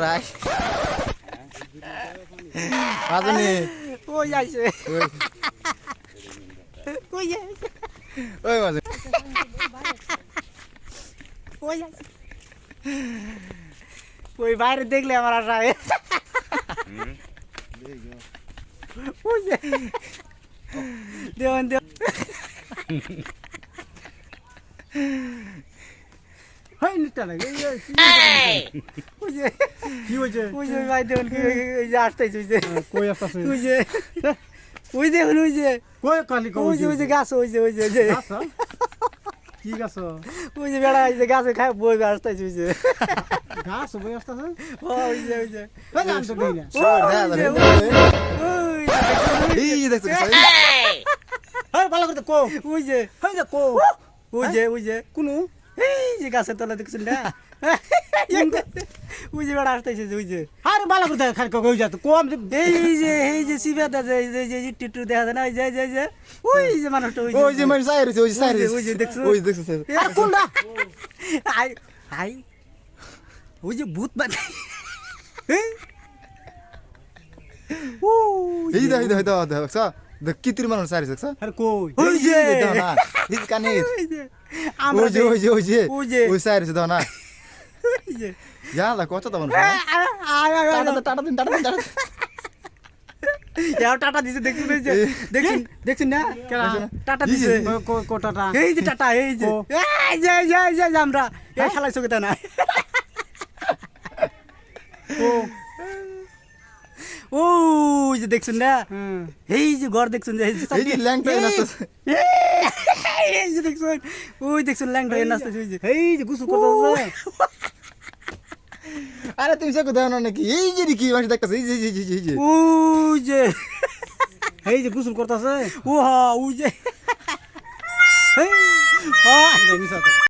রাই মাজনি কই যাইছে কই যাইছে ওই মাজনি কই যাইছে কই বাইরে দেখলে আমার আশা ওই যে দেওয়ান দেওয়ান হাই নিটা লাগে ওই যে কি হয়েছে ওই যে ভাই দেওয়ান কি ওই যে আসতেছে ওই যে কই আসতেছে ওই যে ওই দেখুন ওই যে কই কালি ওই যে গাছ ওই যে গাছ কি গাছ ওই যে বেড়া ওই যে গাছে খায় বই আসতেছে ওই যে গাছ বই আসতেছে ওই যে এই আমি তো দেই না এই দেখছ এই ভালো করে কো ওই যে এই যে কো ওই যে কোন এই যে গাছের তলা দেখছেন না ওই যে বেড়া আসতেছে ওই যে আরে ভালো করে খালি কই যা তো কম এই যে সিবা দা যে টিটু দেখা যায় না ওই যে মানুষটা ওই যে মানে সাইরে ওই যে সাইরে ওই যে দেখছো ওই দেখছ আর কোনটা আই আই ওই যে ভূত বাদ ও এই দা দেখছ দেখ কিতির মানুষ সাইরে দেখছ আরে কই ওই যে দাও না এই কানে ওই যে ওই যে ওই সাইরে দাও না ওই যে ইয়ালা কত দাও না টাটা দিন यार टाटा दिसे देखुन देखुन ना केला टाटा दिसे কোটাটা এই যে টাটা এই যে আমরা এই খেলাই চকে না ও যে দেখছুন না এই যে ঘর দেখছুন যে এই যে ল্যাংটা নাচতেছে এই যে দেখছুন ওই দেখছুন ল্যাংটা নাচতেছে ওই যে এই যে গুসু করতেছে আরে তুমি সব দাও না নাকি এই যে কি মাছ দেখতেছ এই যে ওই যে এই যে গুসু করতেছে ও হ্যাঁ ওই যে এই হ্যাঁ মিছা